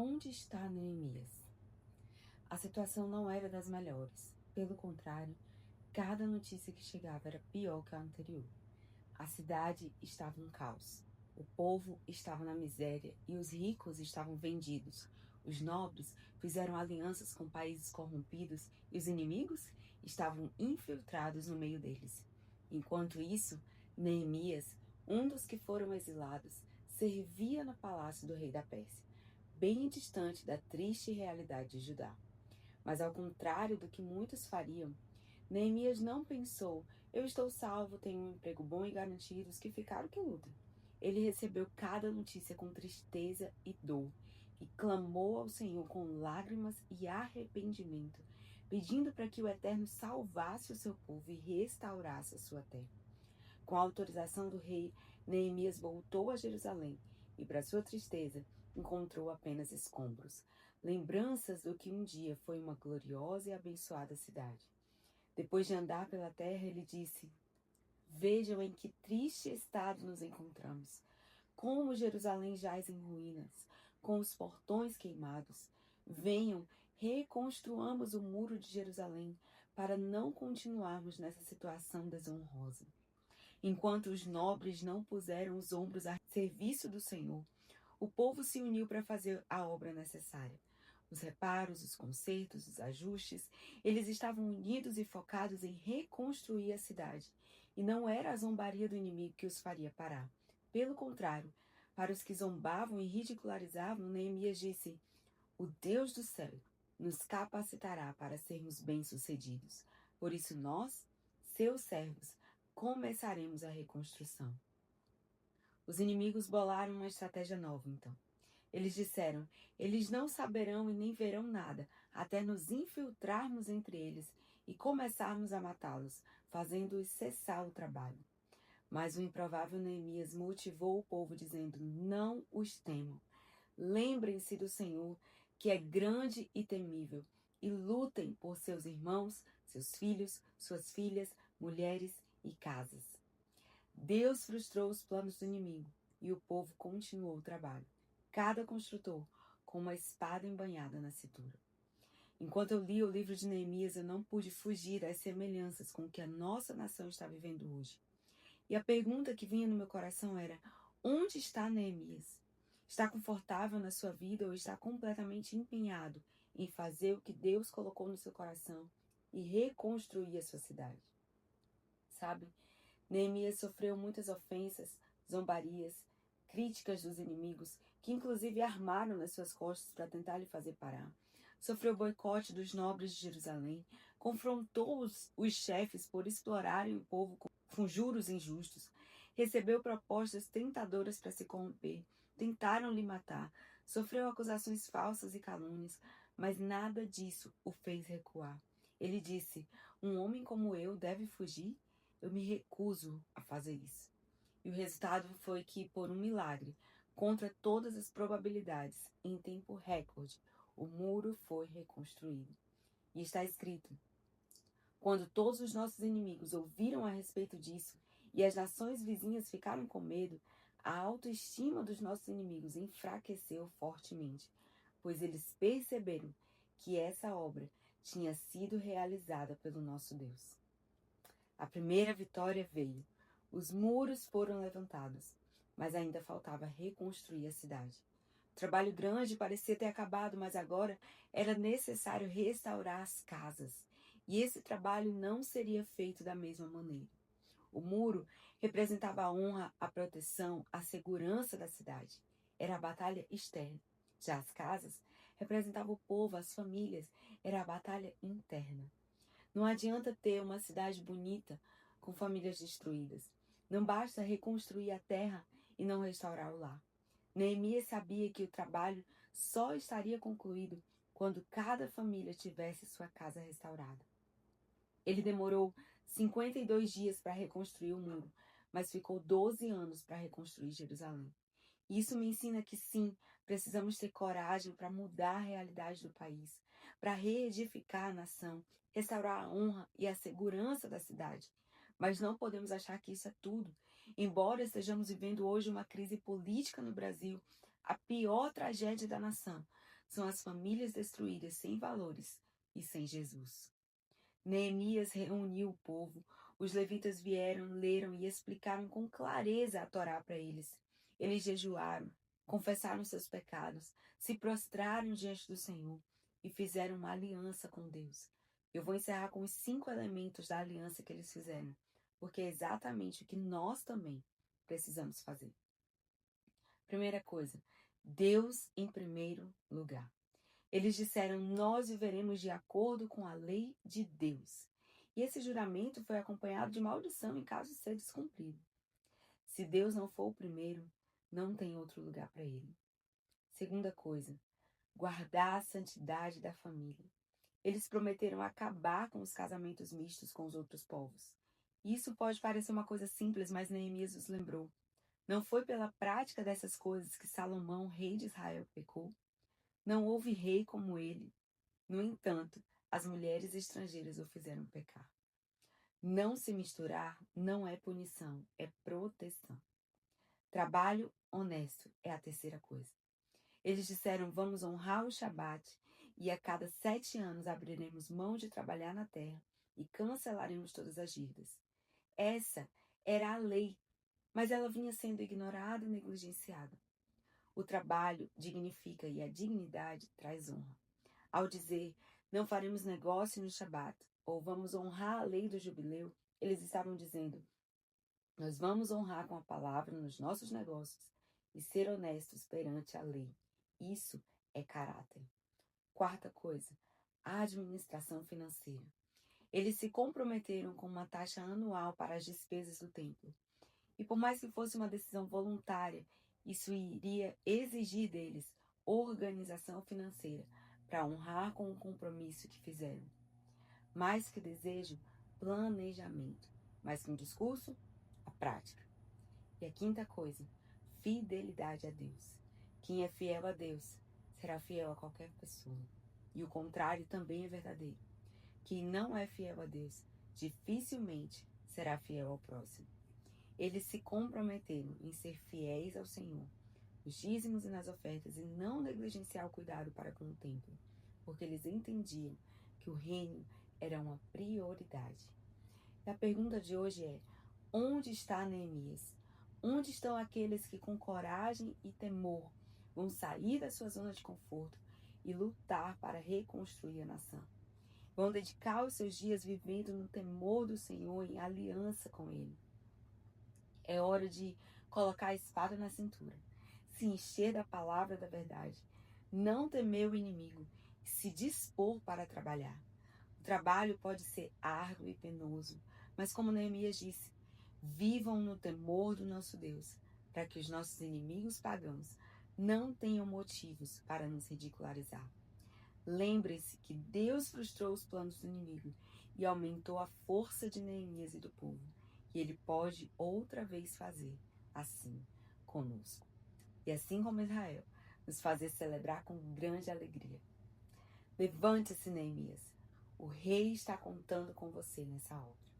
Onde está Neemias? A situação não era das melhores. Pelo contrário, cada notícia que chegava era pior que a anterior. A cidade estava um caos. O povo estava na miséria e os ricos estavam vendidos. Os nobres fizeram alianças com países corrompidos e os inimigos estavam infiltrados no meio deles. Enquanto isso, Neemias, um dos que foram exilados, servia no palácio do rei da Pérsia, bem distante da triste realidade de Judá. Mas ao contrário do que muitos fariam, Neemias não pensou: eu estou salvo, tenho um emprego bom e garantido, os que ficaram que lutem. Ele recebeu cada notícia com tristeza e dor, e clamou ao Senhor com lágrimas e arrependimento, pedindo para que o Eterno salvasse o seu povo e restaurasse a sua terra. Com a autorização do rei, Neemias voltou a Jerusalém e, para sua tristeza, encontrou apenas escombros, lembranças do que um dia foi uma gloriosa e abençoada cidade. Depois de andar pela terra, ele disse: vejam em que triste estado nos encontramos. Como Jerusalém jaz em ruínas, com os portões queimados. Venham, reconstruamos o muro de Jerusalém para não continuarmos nessa situação desonrosa. Enquanto os nobres não puseram os ombros a serviço do Senhor, o povo se uniu para fazer a obra necessária. Os reparos, os consertos, os ajustes, eles estavam unidos e focados em reconstruir a cidade. E não era a zombaria do inimigo que os faria parar. Pelo contrário, para os que zombavam e ridicularizavam, Neemias disse: o Deus do céu nos capacitará para sermos bem-sucedidos. Por isso nós, seus servos, começaremos a reconstrução. Os inimigos bolaram uma estratégia nova, então. Eles disseram: eles não saberão e nem verão nada, até nos infiltrarmos entre eles e começarmos a matá-los, fazendo-os cessar o trabalho. Mas o improvável Neemias motivou o povo, dizendo: não os temam. Lembrem-se do Senhor, que é grande e temível, e lutem por seus irmãos, seus filhos, suas filhas, mulheres e casas. Deus frustrou os planos do inimigo e o povo continuou o trabalho, cada construtor com uma espada embanhada na cintura. Enquanto eu li o livro de Neemias, eu não pude fugir às semelhanças com o que a nossa nação está vivendo hoje. E a pergunta que vinha no meu coração era: onde está Neemias? Está confortável na sua vida ou está completamente empenhado em fazer o que Deus colocou no seu coração e reconstruir a sua cidade? Sabe? Neemias sofreu muitas ofensas, zombarias, críticas dos inimigos, que inclusive armaram nas suas costas para tentar lhe fazer parar. Sofreu boicote dos nobres de Jerusalém, confrontou os chefes por explorarem o povo com juros injustos, recebeu propostas tentadoras para se corromper, tentaram lhe matar, sofreu acusações falsas e calúnias, mas nada disso o fez recuar. Ele disse: um homem como eu deve fugir? Eu me recuso a fazer isso. E o resultado foi que, por um milagre, contra todas as probabilidades, em tempo recorde, o muro foi reconstruído. E está escrito: quando todos os nossos inimigos ouviram a respeito disso e as nações vizinhas ficaram com medo, a autoestima dos nossos inimigos enfraqueceu fortemente, pois eles perceberam que essa obra tinha sido realizada pelo nosso Deus. A primeira vitória veio. Os muros foram levantados, mas ainda faltava reconstruir a cidade. O trabalho grande parecia ter acabado, mas agora era necessário restaurar as casas. E esse trabalho não seria feito da mesma maneira. O muro representava a honra, a proteção, a segurança da cidade. Era a batalha externa. Já as casas representavam o povo, as famílias. Era a batalha interna. Não adianta ter uma cidade bonita com famílias destruídas. Não basta reconstruir a terra e não restaurar o lar. Neemias sabia que o trabalho só estaria concluído quando cada família tivesse sua casa restaurada. Ele demorou 52 dias para reconstruir o muro, mas ficou 12 anos para reconstruir Jerusalém. Isso me ensina que sim, precisamos ter coragem para mudar a realidade do país, para reedificar a nação, restaurar a honra e a segurança da cidade. Mas não podemos achar que isso é tudo. Embora estejamos vivendo hoje uma crise política no Brasil, a pior tragédia da nação, são as famílias destruídas sem valores e sem Jesus. Neemias reuniu o povo, os levitas vieram, leram e explicaram com clareza a Torá para eles. Eles jejuaram, confessaram seus pecados, se prostraram diante do Senhor e fizeram uma aliança com Deus. Eu vou encerrar com os 5 elementos da aliança que eles fizeram, porque é exatamente o que nós também precisamos fazer. Primeira coisa, Deus em primeiro lugar. Eles disseram, nós viveremos de acordo com a lei de Deus. E esse juramento foi acompanhado de maldição em caso de ser descumprido. Se Deus não for o primeiro, não tem outro lugar para ele. Segunda coisa, guardar a santidade da família. Eles prometeram acabar com os casamentos mistos com os outros povos. Isso pode parecer uma coisa simples, mas Neemias os lembrou. Não foi pela prática dessas coisas que Salomão, rei de Israel, pecou? Não houve rei como ele. No entanto, as mulheres estrangeiras o fizeram pecar. Não se misturar não é punição, é proteção. Trabalho honesto é a terceira coisa. Eles disseram, vamos honrar o Shabat e a cada 7 anos abriremos mão de trabalhar na terra e cancelaremos todas as dívidas. Essa era a lei, mas ela vinha sendo ignorada e negligenciada. O trabalho dignifica e a dignidade traz honra. Ao dizer, não faremos negócio no Shabat, ou vamos honrar a lei do jubileu, eles estavam dizendo, nós vamos honrar com a palavra nos nossos negócios e ser honestos perante a lei. Isso é caráter. Quarta coisa, a administração financeira. Eles se comprometeram com uma taxa anual para as despesas do templo. E por mais que fosse uma decisão voluntária, isso iria exigir deles organização financeira para honrar com o compromisso que fizeram. Mais que desejo, planejamento. Mais que um discurso, a prática. E a quinta coisa, fidelidade a Deus. Quem é fiel a Deus será fiel a qualquer pessoa. E o contrário também é verdadeiro. Quem não é fiel a Deus dificilmente será fiel ao próximo. Eles se comprometeram em ser fiéis ao Senhor, nos dízimos e nas ofertas, e não negligenciar o cuidado para com o templo, porque eles entendiam que o reino era uma prioridade. E a pergunta de hoje é, onde está Neemias? Onde estão aqueles que com coragem e temor vão sair da sua zona de conforto e lutar para reconstruir a nação? Vão dedicar os seus dias vivendo no temor do Senhor, em aliança com Ele. É hora de colocar a espada na cintura, se encher da palavra da verdade, não temer o inimigo e se dispor para trabalhar. O trabalho pode ser árduo e penoso, mas como Neemias disse, vivam no temor do nosso Deus, para que os nossos inimigos pagãos não tenham motivos para nos ridicularizar. Lembre-se que Deus frustrou os planos do inimigo e aumentou a força de Neemias e do povo. E Ele pode outra vez fazer assim conosco. E assim como Israel, nos fazer celebrar com grande alegria. Levante-se, Neemias. O rei está contando com você nessa hora.